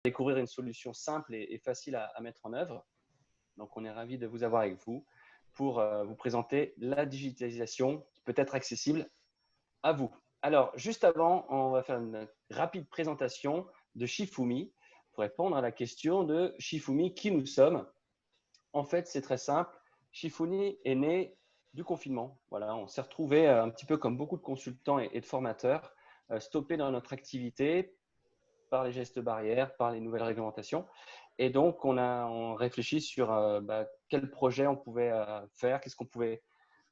découvrir une solution simple et facile à mettre en œuvre. Donc, on est ravis de vous avoir avec vous pour vous présenter la digitalisation qui peut être accessible à vous. Alors, juste avant, on va faire une rapide présentation de Shifumi pour répondre à la question de Shifumi, qui nous sommes. En fait, c'est très simple. Shifumi est né du confinement. Voilà, on s'est retrouvé un petit peu comme beaucoup de consultants et de formateurs, stoppés dans notre activité par les gestes barrières, par les nouvelles réglementations. Et donc, on réfléchit sur quel projet on pouvait faire, qu'est-ce qu'on pouvait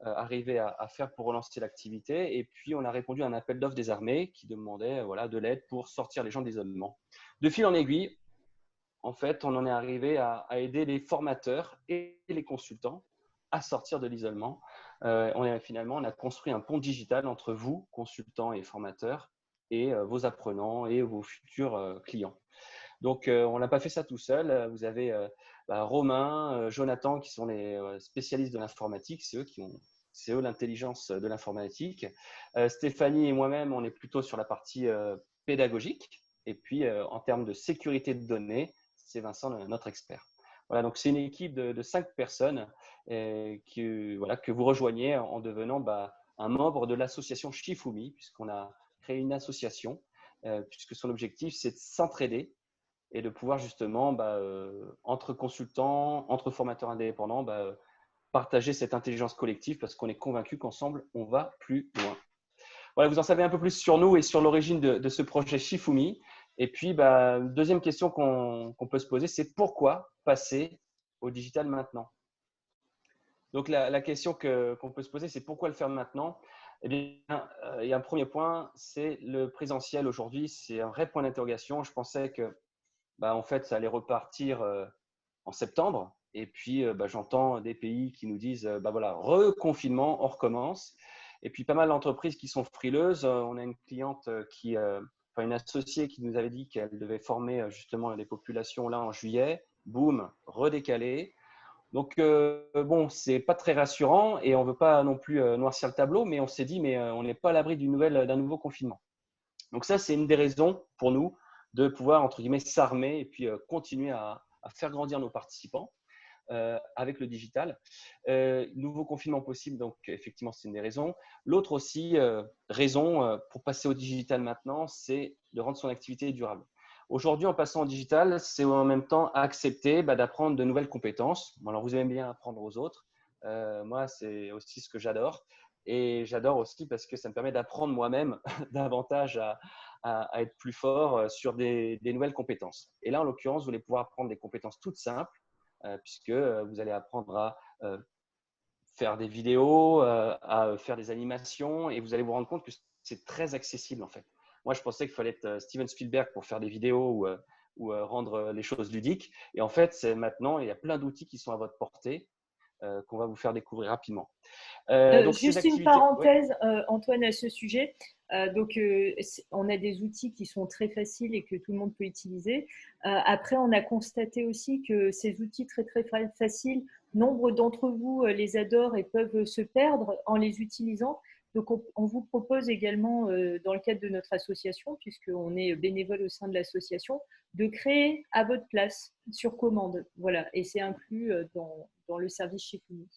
arriver à faire pour relancer l'activité. Et puis, on a répondu à un appel d'offres des armées qui demandait de l'aide pour sortir les gens de l'isolement. De fil en aiguille, en fait, on en est arrivé à aider les formateurs et les consultants à sortir de l'isolement. Finalement, on a construit un pont digital entre vous, consultants et formateurs, et vos apprenants et vos futurs clients. Donc, on n'a pas fait ça tout seul. Vous avez Romain, Jonathan, qui sont les spécialistes de l'informatique. C'est eux l'intelligence de l'informatique. Stéphanie et moi-même, on est plutôt sur la partie pédagogique. Et puis, en termes de sécurité de données, c'est Vincent, notre expert. Voilà, donc c'est une équipe de 5 personnes que vous rejoignez en devenant un membre de l'association Shifumi, puisqu'on a créé une association, puisque son objectif, c'est de s'entraider et de pouvoir justement, entre consultants, entre formateurs indépendants, partager cette intelligence collective parce qu'on est convaincu qu'ensemble, on va plus loin. Voilà, vous en savez un peu plus sur nous et sur l'origine de ce projet Shifumi. Et puis, deuxième question qu'on peut se poser, c'est pourquoi passer au digital maintenant? Donc, la question qu'on peut se poser, c'est pourquoi le faire maintenant? Eh bien, il y a un premier point, c'est le présentiel aujourd'hui. C'est un vrai point d'interrogation. Je pensais que en fait, ça allait repartir en septembre. Et puis, j'entends des pays qui nous disent, voilà, reconfinement, on recommence. Et puis, pas mal d'entreprises qui sont frileuses. On a une cliente une associée qui nous avait dit qu'elle devait former justement les populations là en juillet. Boum, redécalé. Donc, bon, c'est pas très rassurant et on veut pas non plus noircir le tableau, mais on s'est dit, mais on n'est pas à l'abri d'un nouveau confinement. Donc ça, c'est une des raisons pour nous de pouvoir, entre guillemets, s'armer et puis continuer à faire grandir nos participants avec le digital. Nouveau confinement possible, donc effectivement, c'est une des raisons. L'autre aussi raison pour passer au digital maintenant, c'est de rendre son activité durable. Aujourd'hui, en passant au digital, c'est en même temps accepter d'apprendre de nouvelles compétences. Bon, alors, vous aimez bien apprendre aux autres. Moi, c'est aussi ce que j'adore. Et j'adore aussi parce que ça me permet d'apprendre moi-même davantage à être plus fort sur des nouvelles compétences. Et là, en l'occurrence, vous allez pouvoir apprendre des compétences toutes simples puisque vous allez apprendre à faire des vidéos, à faire des animations et vous allez vous rendre compte que c'est très accessible en fait. Moi, je pensais qu'il fallait être Steven Spielberg pour faire des vidéos ou rendre les choses ludiques. Et en fait, maintenant, il y a plein d'outils qui sont à votre portée qu'on va vous faire découvrir rapidement. Donc, ces Juste une activités… Oui. parenthèse, Antoine, à ce sujet. On a des outils qui sont très faciles et que tout le monde peut utiliser. Après, on a constaté aussi que ces outils très, très faciles, nombre d'entre vous les adorent et peuvent se perdre en les utilisant. Donc, on vous propose également, dans le cadre de notre association, puisqu'on est bénévole au sein de l'association, de créer à votre place sur commande. Voilà, et c'est inclus dans le service chez Fumi.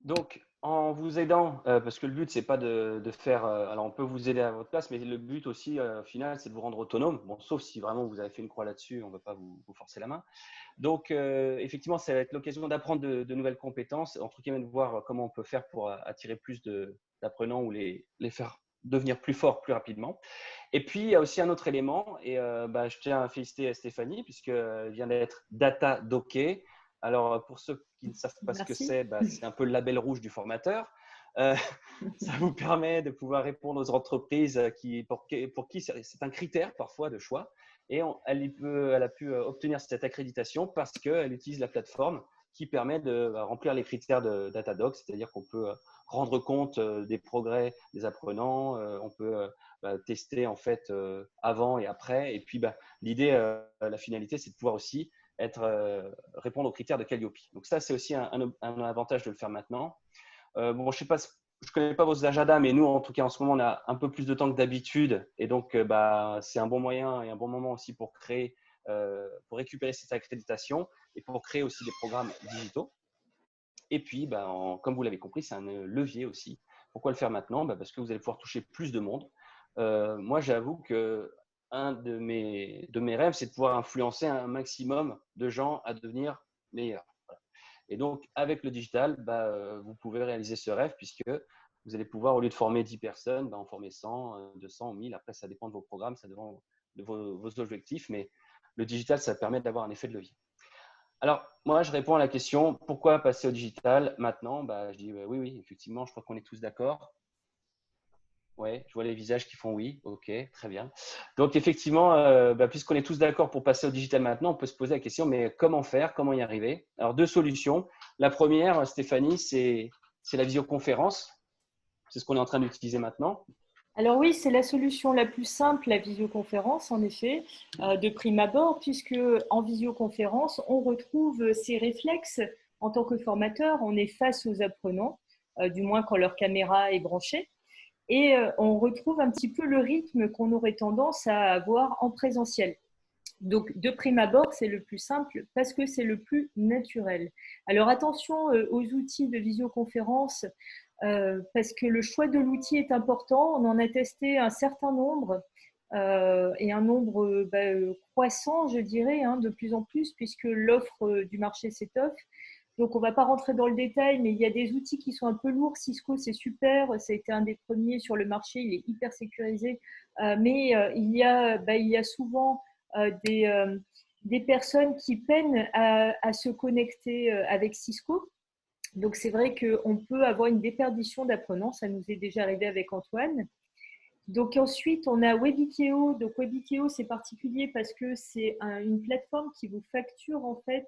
Donc, en vous aidant, parce que le but, c'est pas de faire. Alors, on peut vous aider à votre place, mais le but aussi, au final, c'est de vous rendre autonome. Bon, sauf si vraiment vous avez fait une croix là-dessus, on ne va pas vous forcer la main. Donc, effectivement, ça va être l'occasion d'apprendre de nouvelles compétences, entre guillemets, de voir comment on peut faire pour attirer plus d'apprenants ou les faire devenir plus forts plus rapidement. Et puis, il y a aussi un autre élément, et je tiens à féliciter Stéphanie, puisqu'elle vient d'être data docké. Alors, pour ceux qui ne savent pas ce que Merci. c'est un peu le label rouge du formateur. Euh, Ça vous permet de pouvoir répondre aux entreprises pour qui c'est un critère parfois de choix. Et elle a pu obtenir cette accréditation parce qu'elle utilise la plateforme qui permet de remplir les critères de Datadog, c'est-à-dire qu'on peut rendre compte des progrès des apprenants, on peut tester en fait avant et après. Et puis l'idée, la finalité, c'est de pouvoir aussi répondre aux critères de Calliope. Donc ça, c'est aussi un avantage de le faire maintenant. Bon, je ne sais pas je ne connais pas vos agendas, mais nous, en tout cas, en ce moment, on a un peu plus de temps que d'habitude. Et donc, c'est un bon moyen et un bon moment aussi pour créer, pour récupérer cette accréditation et pour créer aussi des programmes digitaux. Et puis, comme vous l'avez compris, c'est un levier aussi. Pourquoi le faire maintenant? Parce que vous allez pouvoir toucher plus de monde. Moi, j'avoue que un de mes rêves, c'est de pouvoir influencer un maximum de gens à devenir meilleurs. Voilà. Et donc, avec le digital, vous pouvez réaliser ce rêve puisque vous allez pouvoir, au lieu de former 10 personnes, en former 100, 200 ou 1000. Après, ça dépend de vos programmes, ça dépend de vos objectifs. Mais le digital, ça permet d'avoir un effet de levier. Alors, moi, je réponds à la question, pourquoi passer au digital maintenant? Je dis oui, oui, effectivement, je crois qu'on est tous d'accord. Oui, je vois les visages qui font oui, ok, très bien. Donc, effectivement, puisqu'on est tous d'accord pour passer au digital maintenant, on peut se poser la question, mais comment faire, comment y arriver? Alors, deux solutions. La première, Stéphanie, c'est la visioconférence. C'est ce qu'on est en train d'utiliser maintenant. Alors oui, c'est la solution la plus simple, la visioconférence, en effet, de prime abord, puisque en visioconférence, on retrouve ces réflexes en tant que formateur. On est face aux apprenants, du moins quand leur caméra est branchée, et on retrouve un petit peu le rythme qu'on aurait tendance à avoir en présentiel. Donc, de prime abord, c'est le plus simple parce que c'est le plus naturel. Alors, attention aux outils de visioconférence parce que le choix de l'outil est important. On en a testé un certain nombre et un nombre croissant, je dirais, de plus en plus, puisque l'offre du marché s'étoffe. Donc, on ne va pas rentrer dans le détail, mais il y a des outils qui sont un peu lourds. Cisco, c'est super. Ça a été un des premiers sur le marché. Il est hyper sécurisé. Mais il y a souvent des personnes qui peinent à se connecter avec Cisco. Donc, c'est vrai qu'on peut avoir une déperdition d'apprenants. Ça nous est déjà arrivé avec Antoine. Donc, ensuite, on a Webikeo. Donc, Webikeo, c'est particulier parce que c'est une plateforme qui vous facture en fait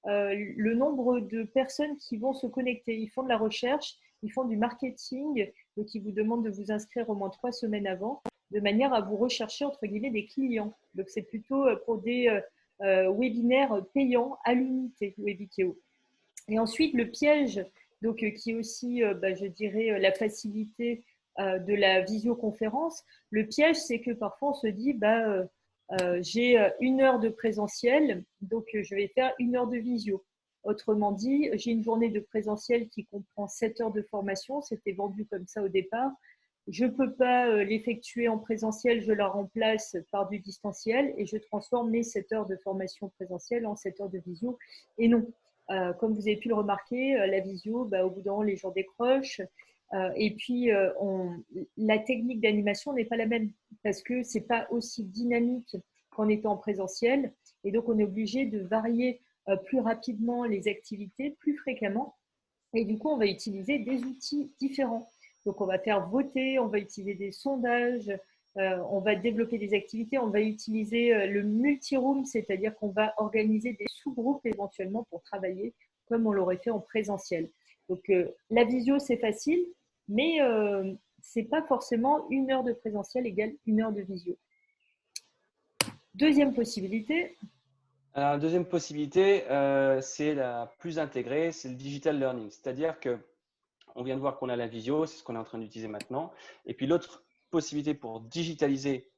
le nombre de personnes qui vont se connecter. Ils font de la recherche, ils font du marketing. Donc, ils vous demandent de vous inscrire au moins 3 semaines avant, de manière à vous rechercher, entre guillemets, des clients. Donc, c'est plutôt pour des webinaires payants à l'unité, Webikeo. Et ensuite, le piège, donc, qui est aussi, je dirais, la facilité de la visioconférence. Le piège, c'est que parfois, on se dit, j'ai 1 heure de présentiel, donc je vais faire 1 heure de visio. Autrement dit, j'ai une journée de présentiel qui comprend 7 heures de formation. C'était vendu comme ça au départ. Je ne peux pas l'effectuer en présentiel, je la remplace par du distanciel et je transforme mes 7 heures de formation présentielle en 7 heures de visio. Et non, comme vous avez pu le remarquer, la visio, au bout d'un moment, les gens décrochent. Et puis, la technique d'animation n'est pas la même parce que ce n'est pas aussi dynamique qu'en étant en présentiel. Et donc, on est obligé de varier plus rapidement les activités, plus fréquemment. Et du coup, on va utiliser des outils différents. Donc, on va faire voter, on va utiliser des sondages, on va développer des activités, on va utiliser le multi-room, c'est-à-dire qu'on va organiser des sous-groupes éventuellement pour travailler comme on l'aurait fait en présentiel. Donc, la visio, c'est facile, mais ce n'est pas forcément 1 heure de présentiel égale 1 heure de visio. Deuxième possibilité. Alors, deuxième possibilité, c'est la plus intégrée, c'est le digital learning. C'est-à-dire qu'on vient de voir qu'on a la visio, c'est ce qu'on est en train d'utiliser maintenant. Et puis l'autre possibilité pour digitaliser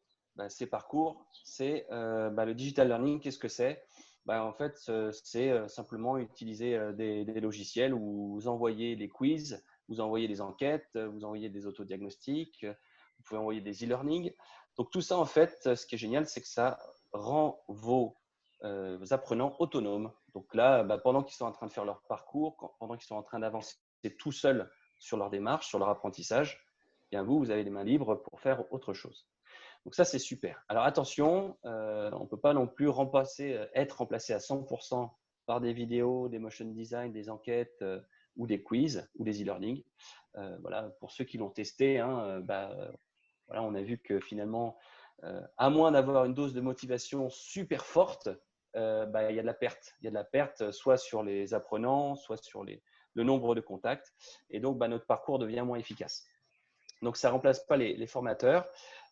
ces parcours, c'est le digital learning. Qu'est-ce que c'est? En fait, c'est simplement utiliser des logiciels où vous envoyez des quiz, vous envoyez des enquêtes, vous envoyez des autodiagnostics, vous pouvez envoyer des e-learning. Donc tout ça, en fait, ce qui est génial, c'est que ça rend vos apprenants autonomes. Donc là, pendant qu'ils sont en train de faire leur parcours, pendant qu'ils sont en train d'avancer tout seuls sur leur démarche, sur leur apprentissage, bien vous avez les mains libres pour faire autre chose. Donc ça, c'est super. Alors attention, on ne peut pas non plus être remplacé à 100% par des vidéos, des motion design, des enquêtes ou des quiz ou des e-learning. Voilà, pour ceux qui l'ont testé, voilà, on a vu que finalement, à moins d'avoir une dose de motivation super forte, il y a de la perte. Il y a de la perte soit sur les apprenants, soit sur le nombre de contacts. Et donc, notre parcours devient moins efficace. Donc, ça ne remplace pas les formateurs.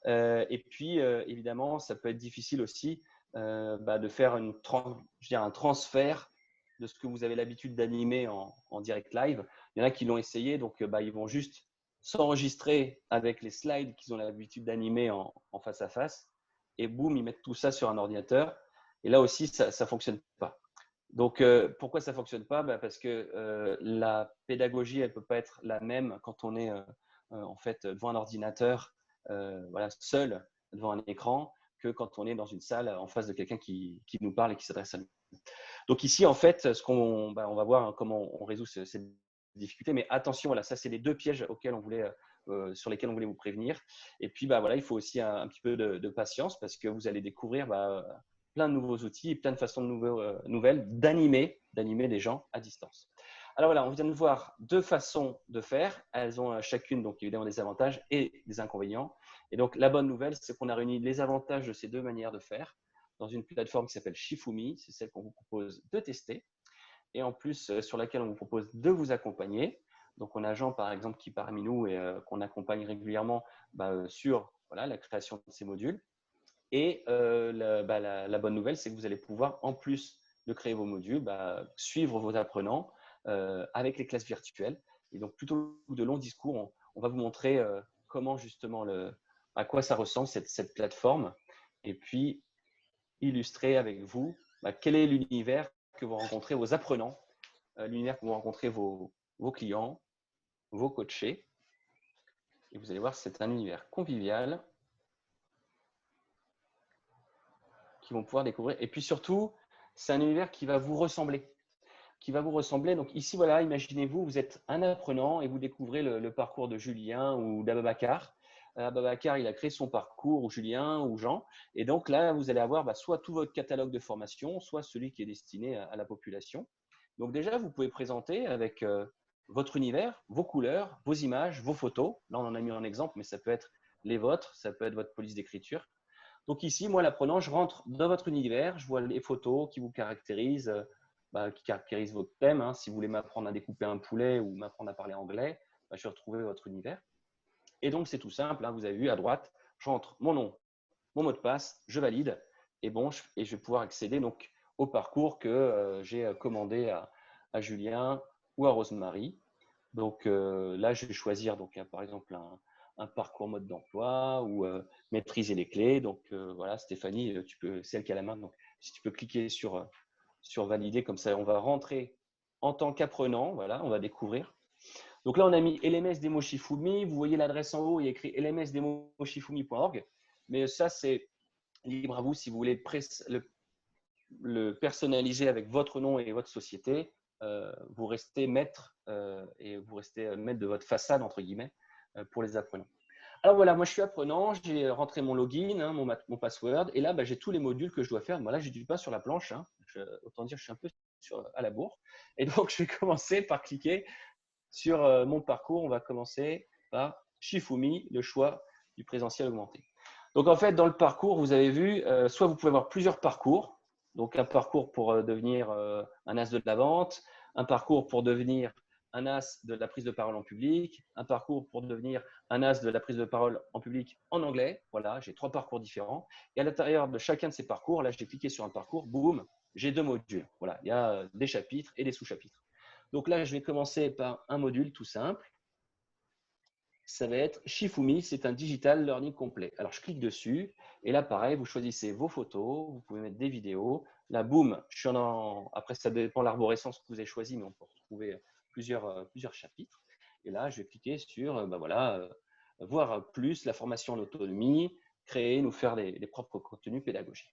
Et puis, évidemment, ça peut être difficile aussi de faire un transfert de ce que vous avez l'habitude d'animer en direct live. Il y en a qui l'ont essayé, donc ils vont juste s'enregistrer avec les slides qu'ils ont l'habitude d'animer en face à face. Et boum, ils mettent tout ça sur un ordinateur. Et là aussi, ça ne fonctionne pas. Donc, pourquoi ça ne fonctionne pas? Parce que la pédagogie, elle ne peut pas être la même quand on est en fait devant un ordinateur, voilà, seul devant un écran, que quand on est dans une salle en face de quelqu'un qui nous parle et qui s'adresse à nous. Donc ici, en fait, on va voir comment on résout cette difficulté. Mais attention, voilà, ça, c'est les deux pièges sur lesquels on voulait vous prévenir. Et puis, voilà, il faut aussi un petit peu de patience parce que vous allez découvrir plein de nouveaux outils et plein de façons nouvelles d'animer des gens à distance. Alors voilà, on vient de voir deux façons de faire. Elles ont chacune donc évidemment des avantages et des inconvénients. Et donc la bonne nouvelle, c'est qu'on a réuni les avantages de ces deux manières de faire dans une plateforme qui s'appelle Shifumi. C'est celle qu'on vous propose de tester et en plus sur laquelle on vous propose de vous accompagner. Donc on a Jean par exemple qui est parmi nous et qu'on accompagne régulièrement sur la création de ces modules. Et la bonne nouvelle, c'est que vous allez pouvoir, en plus de créer vos modules, suivre vos apprenants avec les classes virtuelles. Et donc, plutôt que de longs discours, on va vous montrer comment justement, à quoi ça ressemble cette plateforme. Et puis, illustrer avec vous quel est l'univers que vont rencontrer vos apprenants, l'univers que vont rencontrer vos clients, vos coachés. Et vous allez voir, c'est un univers convivial qui vont pouvoir découvrir. Et puis surtout, c'est un univers qui va vous ressembler. Donc ici, voilà, imaginez-vous, vous êtes un apprenant et vous découvrez le parcours de Julien ou d'Ababacar. Ababacar, il a créé son parcours, ou Julien, ou Jean. Et donc là, vous allez avoir soit tout votre catalogue de formation, soit celui qui est destiné à la population. Donc déjà, vous pouvez présenter avec votre univers, vos couleurs, vos images, vos photos. Là, on en a mis un exemple, mais ça peut être les vôtres, ça peut être votre police d'écriture. Donc ici, moi, l'apprenant, je rentre dans votre univers, je vois les photos qui vous caractérisent, qui caractérisent votre thème. Hein. Si vous voulez m'apprendre à découper un poulet ou m'apprendre à parler anglais, je vais retrouver votre univers. Et donc, c'est tout simple. Hein. Vous avez vu à droite, je rentre mon nom, mon mot de passe, je valide et je vais pouvoir accéder donc au parcours que j'ai commandé à Julien ou à Rosemary. Donc là, je vais choisir donc, par exemple un parcours mode d'emploi ou maîtriser les clés. Donc voilà, Stéphanie, c'est elle qui a la main. Donc si tu peux cliquer sur valider, comme ça, on va rentrer en tant qu'apprenant. Voilà, on va découvrir. Donc là, on a mis LMS Demo Shifumi. Vous voyez l'adresse en haut, il y a écrit lmsdemoshifumi.org. Mais ça, c'est libre à vous si vous voulez le personnaliser avec votre nom et votre société. Vous restez maître et vous restez maître de votre façade, entre guillemets, pour les apprenants. Alors voilà, moi je suis apprenant, j'ai rentré mon login, hein, mon password, et là j'ai tous les modules que je dois faire. Moi, là, je n'ai pas sur la planche, hein. Autant dire, je suis un peu à la bourre. Et donc, je vais commencer par cliquer sur mon parcours. On va commencer par Shifumi, le choix du présentiel augmenté. Donc en fait, dans le parcours, vous avez vu, soit vous pouvez avoir plusieurs parcours. Donc un parcours pour devenir un as de la vente, un parcours pour devenir un as de la prise de parole en public, un parcours pour devenir un as de la prise de parole en public en anglais. Voilà, j'ai 3 parcours différents. Et à l'intérieur de chacun de ces parcours, là, j'ai cliqué sur un parcours, boum, j'ai 2 modules. Voilà, il y a des chapitres et des sous-chapitres. Donc là, je vais commencer par un module tout simple. Ça va être Shifumi, c'est un digital learning complet. Alors, je clique dessus et là, pareil, vous choisissez vos photos, vous pouvez mettre des vidéos. Là, boum, je suis après, ça dépend de l'arborescence que vous avez choisi, mais on peut retrouver plusieurs chapitres. Et là, je vais cliquer sur voir plus la formation en autonomie, créer, nous faire les propres contenus pédagogiques.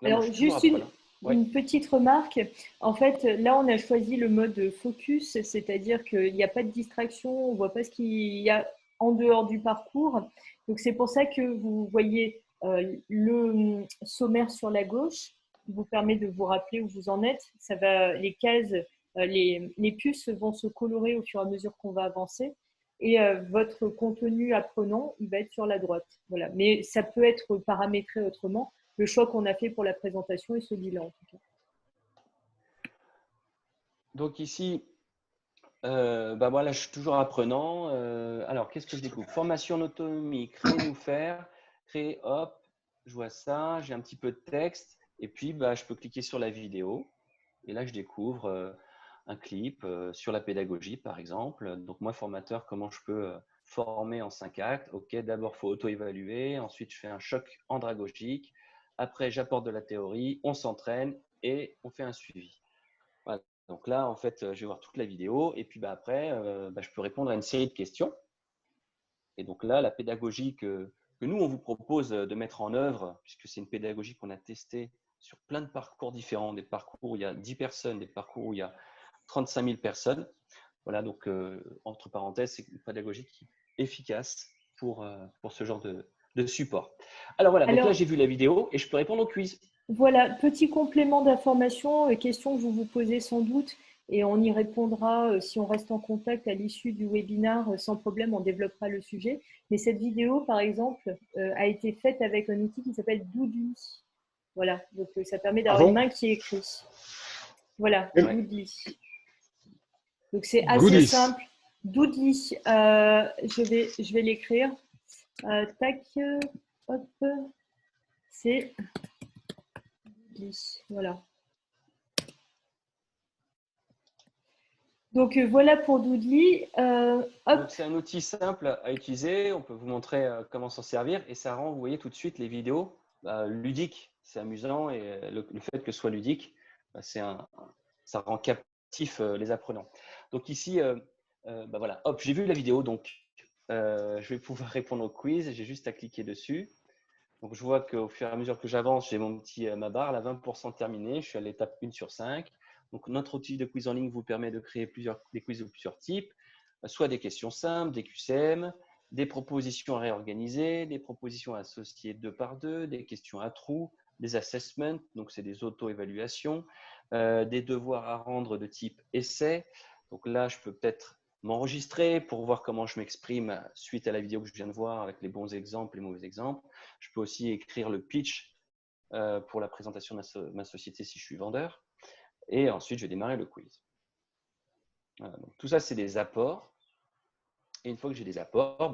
Là, Alors, moi, je suis toujours juste apprenant. une petite remarque. En fait, là, on a choisi le mode focus, c'est-à-dire qu'il n'y a pas de distraction, on ne voit pas ce qu'il y a en dehors du parcours. Donc, c'est pour ça que vous voyez le sommaire sur la gauche qui vous permet de vous rappeler où vous en êtes. Les cases, les puces vont se colorer au fur et à mesure qu'on va avancer. Et votre contenu apprenant, il va être sur la droite. Voilà. Mais ça peut être paramétré autrement. Le choix qu'on a fait pour la présentation est celui-là, en tout cas. Donc ici, voilà, je suis toujours apprenant. Alors, qu'est-ce que je découvre? Formation en autonomie, créer, nous faire, créer, hop, je vois ça, j'ai un petit peu de texte. Et puis, je peux cliquer sur la vidéo. Et là, je découvre un clip sur la pédagogie, par exemple. Donc, moi, formateur, comment je peux formé en 5 actes. OK, d'abord, il faut auto-évaluer. Ensuite, je fais un choc andragogique. Après, j'apporte de la théorie. On s'entraîne et on fait un suivi. Voilà. Donc là, en fait, je vais voir toute la vidéo. Et puis après, je peux répondre à une série de questions. Et donc là, la pédagogie que nous, on vous propose de mettre en œuvre, puisque c'est une pédagogie qu'on a testée sur plein de parcours différents, des parcours où il y a 10 personnes, des parcours où il y a 35 000 personnes. Voilà, donc entre parenthèses, c'est une pédagogie qui est efficace pour ce genre de support. Alors voilà, donc là, Alors, j'ai vu la vidéo et je peux répondre au quiz. voilà, petit complément d'information, question que vous vous posez sans doute, et on y répondra si on reste en contact à l'issue du webinaire, sans problème, on développera le sujet. Mais cette vidéo, par exemple, a été faite avec un outil qui s'appelle Doodly. Voilà, donc ça permet Ah d'avoir une bon? main qui écrit. Voilà, Ouais. Doodly. Donc c'est assez Goodies. simple. Doodly, je vais l'écrire. Tac, hop, c'est Doodly. Voilà. Donc voilà pour Doodly. Donc c'est un outil simple à utiliser. On peut vous montrer comment s'en servir et ça rend, vous voyez tout de suite les vidéos ludiques. C'est amusant et le fait que ce soit ludique, ça rend captif les apprenants. Donc ici, voilà, hop, j'ai vu la vidéo, donc je vais pouvoir répondre au quiz. J'ai juste à cliquer dessus. Donc je vois qu'au fur et à mesure que j'avance, j'ai ma barre, là, 20% terminée. Je suis à l'étape 1 sur 5. Donc notre outil de quiz en ligne vous permet de créer des quiz de plusieurs types, soit des questions simples, des QCM, des propositions à réorganiser, des propositions associées 2 par 2, des questions à trous, des assessments, donc c'est des auto-évaluations, des devoirs à rendre de type essai. Donc là, je peux peut-être m'enregistrer pour voir comment je m'exprime suite à la vidéo que je viens de voir avec les bons exemples, les mauvais exemples. Je peux aussi écrire le pitch pour la présentation de ma société si je suis vendeur. Et ensuite, je vais démarrer le quiz. Voilà, donc tout ça, c'est des apports. Et une fois que j'ai des apports,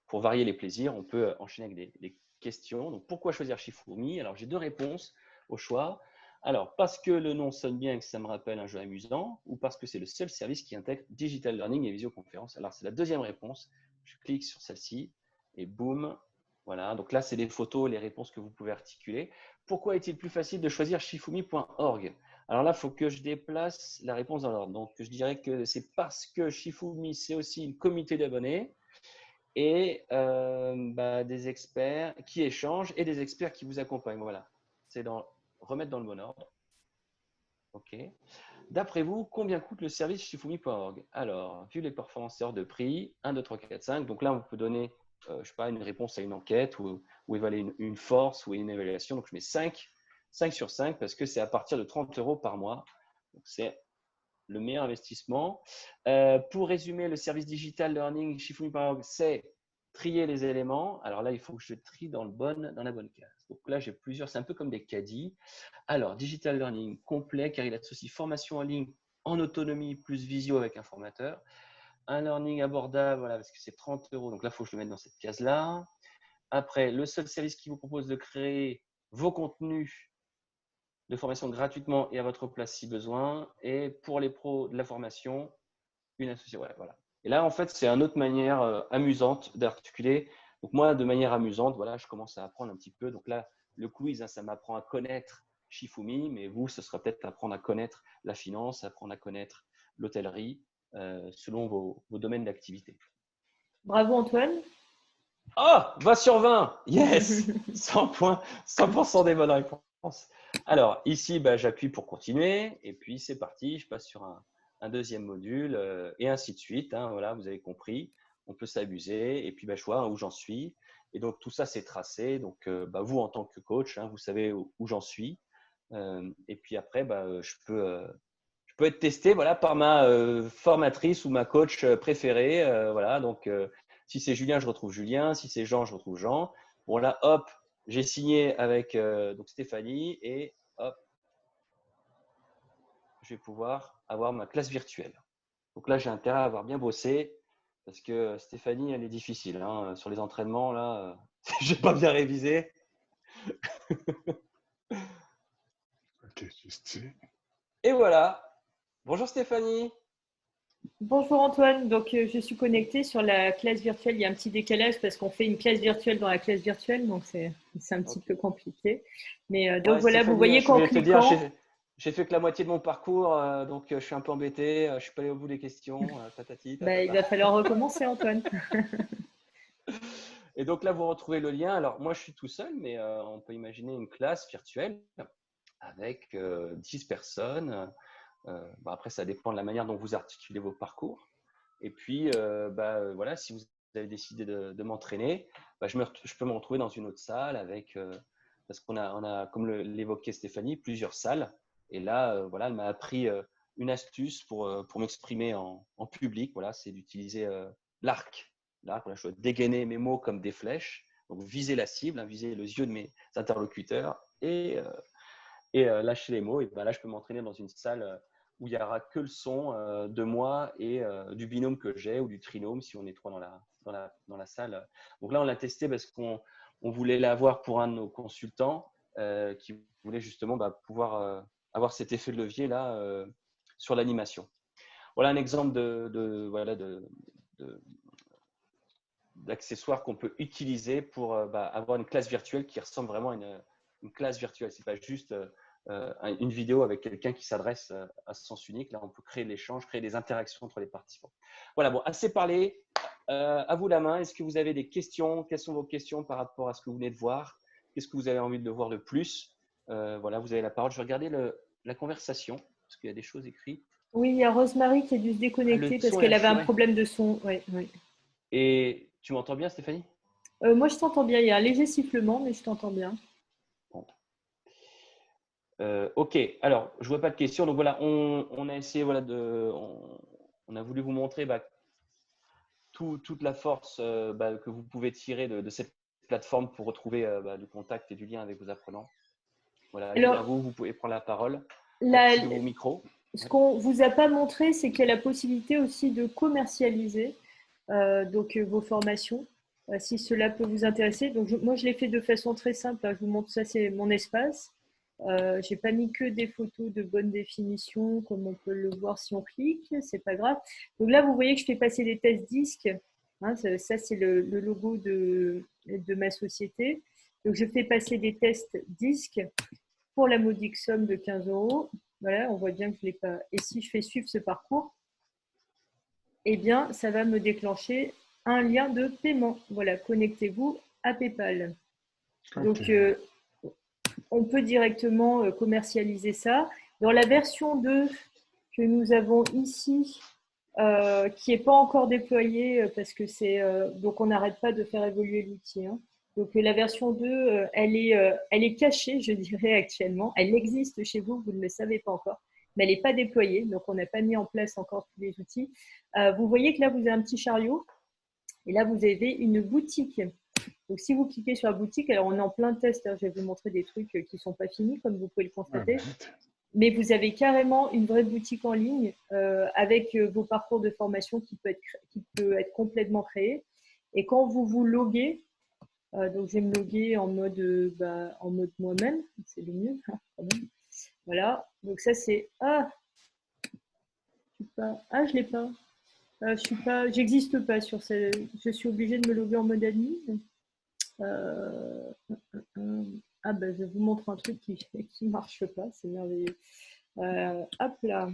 pour varier les plaisirs, on peut enchaîner avec des questions. Donc, pourquoi choisir Shifumi? Alors, j'ai 2 réponses au choix. Alors, parce que le nom sonne bien et que ça me rappelle un jeu amusant, ou parce que c'est le seul service qui intègre digital learning et visioconférence. Alors, c'est la deuxième réponse. Je clique sur celle-ci et boum. Voilà, donc là, c'est les photos, les réponses que vous pouvez articuler. Pourquoi est-il plus facile de choisir shifumi.org? Alors là, il faut que je déplace la réponse dans l'ordre. Donc, je dirais que c'est parce que Shifumi, c'est aussi une communauté d'abonnés et des experts qui échangent et des experts qui vous accompagnent. Voilà, c'est remettre dans le bon ordre. OK. D'après vous, combien coûte le service Shifumi.org? Alors, vu les performances hors de prix, 1, 2, 3, 4, 5. Donc là, on peut donner, je sais pas, une réponse à une enquête ou évaluer une force ou une évaluation. Donc, je mets 5 sur 5 parce que c'est à partir de 30 € par mois. Donc, c'est le meilleur investissement. Pour résumer, le service digital learning Shifumi.org, c'est trier les éléments. Alors là, il faut que je trie dans la bonne case. Donc là, j'ai plusieurs, c'est un peu comme des caddies. Alors, digital learning complet, car il associe formation en ligne en autonomie plus visio avec un formateur. Un learning abordable, voilà, parce que c'est 30 €. Donc là, il faut que je le mette dans cette case-là. Après, le seul service qui vous propose de créer vos contenus de formation gratuitement et à votre place si besoin. Et pour les pros de la formation, une associée. Ouais, voilà. Et là, en fait, c'est une autre manière amusante d'articuler. Donc moi, de manière amusante, voilà, je commence à apprendre un petit peu. Donc là, le quiz, hein, ça m'apprend à connaître Shifumi, mais vous, ce sera peut-être apprendre à connaître la finance, apprendre à connaître l'hôtellerie, selon vos domaines d'activité. Bravo Antoine. Ah, 20 sur 20. Yes. 100 points, 100% des bonnes réponses. Alors, ici, j'appuie pour continuer. Et puis, c'est parti. Je passe sur un deuxième module et ainsi de suite. Hein, voilà, vous avez compris. On peut s'amuser. Et puis, je vois où j'en suis. Et donc, tout ça, c'est tracé. Donc, vous, en tant que coach, hein, vous savez où j'en suis. Et puis après, je peux être testé voilà, par ma formatrice ou ma coach préférée. Voilà, donc, si c'est Julien, je retrouve Julien. Si c'est Jean, je retrouve Jean. Bon, là, hop, j'ai signé avec donc Stéphanie et hop, je vais pouvoir avoir ma classe virtuelle. Donc là, j'ai intérêt à avoir bien bossé parce que Stéphanie, elle est difficile. Hein. Sur les entraînements, là, je n'ai pas bien révisé. Ok, Et voilà. Bonjour Stéphanie. Bonjour Antoine, donc je suis connectée sur la classe virtuelle. Il y a un petit décalage parce qu'on fait une classe virtuelle dans la classe virtuelle, donc c'est un petit Ok. peu compliqué. Mais donc Ouais, voilà, vous Stéphanie, voyez je qu'en voulais te dire, cliquant, j'ai fait que la moitié de mon parcours, donc je suis un peu embêté. Je suis pas allé au bout des questions, tatati, bah, il tatata. va falloir recommencer Antoine. Et donc là, vous retrouvez le lien. Alors, moi, je suis tout seul, mais on peut imaginer une classe virtuelle avec 10 personnes. Après, ça dépend de la manière dont vous articulez vos parcours. Et puis, voilà, si vous avez décidé de m'entraîner, je peux me retrouver dans une autre salle avec, parce qu'on a, comme l'évoquait Stéphanie, plusieurs salles. Et là, voilà, elle m'a appris une astuce pour m'exprimer en public. Voilà, c'est d'utiliser l'arc. L'arc, voilà, je dois dégainer mes mots comme des flèches. Donc, viser la cible, hein, viser les yeux de mes interlocuteurs et lâcher les mots. Et ben là, je peux m'entraîner dans une salle où il n'y aura que le son de moi et du binôme que j'ai ou du trinôme si on est trois dans la salle. Donc là, on l'a testé parce qu'on voulait l'avoir pour un de nos consultants qui voulait justement pouvoir avoir cet effet de levier là sur l'animation. Voilà un exemple d'accessoires qu'on peut utiliser pour avoir une classe virtuelle qui ressemble vraiment à une classe virtuelle. Ce n'est pas juste une vidéo avec quelqu'un qui s'adresse à sens unique. Là, on peut créer de l'échange, créer des interactions entre les participants. Voilà, bon, assez parlé. À vous la main. Est-ce que vous avez des questions? Quelles sont vos questions par rapport à ce que vous venez de voir? Qu'est-ce que vous avez envie de voir de plus? Voilà, vous avez la parole. Je vais regarder la conversation parce qu'il y a des choses écrites. Oui, il y a Rosemary qui a dû se Ah, déconnecter le parce son est qu'elle avait un assuré. problème de son. Ouais, ouais. Et tu m'entends bien, Stéphanie? Moi, je t'entends bien. Il y a un léger sifflement, mais je t'entends bien. Bon. Ok, alors je vois pas de questions. Donc voilà, on a essayé voilà, on a voulu vous montrer toute la force que vous pouvez tirer de cette plateforme pour retrouver du contact et du lien avec vos apprenants. Voilà, libre à Alors, vous, vous pouvez prendre la parole, la, activez vos micros. ce Ouais. qu'on vous a pas montré, c'est qu'il y a la possibilité aussi de commercialiser vos formations, si cela peut vous intéresser. Donc, moi, je l'ai fait de façon très simple, hein. Je vous montre ça, c'est mon espace. Je n'ai pas mis que des photos de bonne définition, comme on peut le voir si on clique, c'est pas grave. Donc là, vous voyez que je fais passer des tests disques. Hein, ça c'est le logo de ma société. Donc, je fais passer des tests disques pour la modique somme de 15 euros. Voilà, on voit bien que je ne l'ai pas. Et si je fais suivre ce parcours, eh bien, ça va me déclencher un lien de paiement. Voilà, connectez-vous à PayPal. Ok. Donc, on peut directement commercialiser ça. Dans la version 2 que nous avons ici, qui n'est pas encore déployée parce que c'est donc on n'arrête pas de faire évoluer l'outil. Hein. Donc la version 2, elle est cachée, je dirais actuellement. Elle existe chez vous, vous ne le savez pas encore, mais elle n'est pas déployée, donc on n'a pas mis en place encore tous les outils. Vous voyez que là, vous avez un petit chariot, et là, vous avez une boutique. Donc, si vous cliquez sur la boutique, alors on est en plein test, hein, je vais vous montrer des trucs qui ne sont pas finis, comme vous pouvez le Ah, constater. zut. Mais vous avez carrément une vraie boutique en ligne avec vos parcours de formation qui peut être complètement créé. Et quand vous vous loguez, donc je vais me loguer en mode moi-même, c'est le mieux. Hein, quand même. Voilà, donc ça c'est je l'ai pas. J'existe pas sur je suis obligée de me loguer en mode admin. Euh, je vais vous montrer un truc qui ne marche pas, c'est merveilleux. Hop là.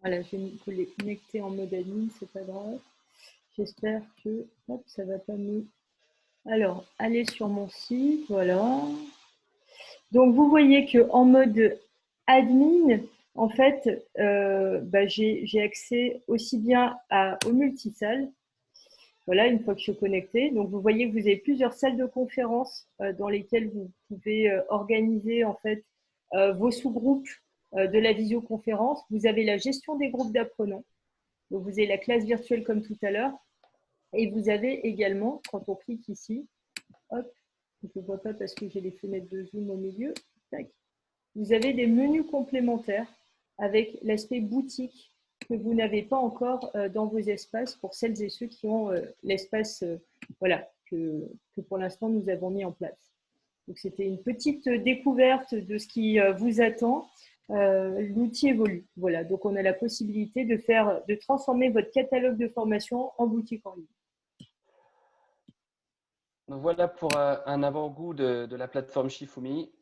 Voilà, je vais me connecter en mode admin, c'est pas grave. J'espère que ça va pas me. Alors, allez sur mon site, voilà. Donc, vous voyez que en mode admin, en fait, j'ai accès aussi bien au multisalle. Voilà, une fois que je suis connectée. Donc, vous voyez que vous avez plusieurs salles de conférence dans lesquelles vous pouvez organiser en fait vos sous-groupes de la visioconférence. Vous avez la gestion des groupes d'apprenants. Donc, vous avez la classe virtuelle comme tout à l'heure. Et vous avez également, quand on clique ici, hop, je ne vois pas parce que j'ai les fenêtres de Zoom au milieu, tac, vous avez des menus complémentaires avec l'aspect boutique que vous n'avez pas encore dans vos espaces pour celles et ceux qui ont l'espace voilà, que pour l'instant nous avons mis en place. Donc c'était une petite découverte de ce qui vous attend. l'outil évolue. Voilà, donc on a la possibilité de transformer votre catalogue de formation en boutique en ligne. Donc voilà pour un avant-goût de la plateforme Shifumi.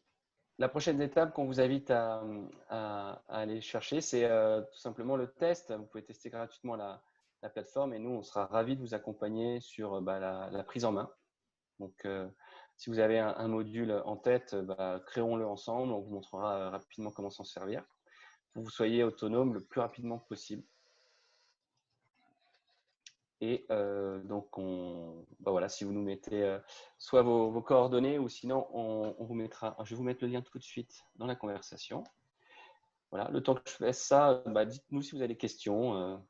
La prochaine étape qu'on vous invite à aller chercher, c'est tout simplement le test. Vous pouvez tester gratuitement la plateforme et nous, on sera ravis de vous accompagner sur la prise en main. Donc, si vous avez un module en tête, créons-le ensemble. On vous montrera rapidement comment s'en servir pour que vous soyez autonome le plus rapidement possible. Et donc, voilà, si vous nous mettez soit vos coordonnées ou sinon, on vous mettra, je vais vous mettre le lien tout de suite dans la conversation. Voilà, le temps que je fasse ça, dites-nous si vous avez des questions.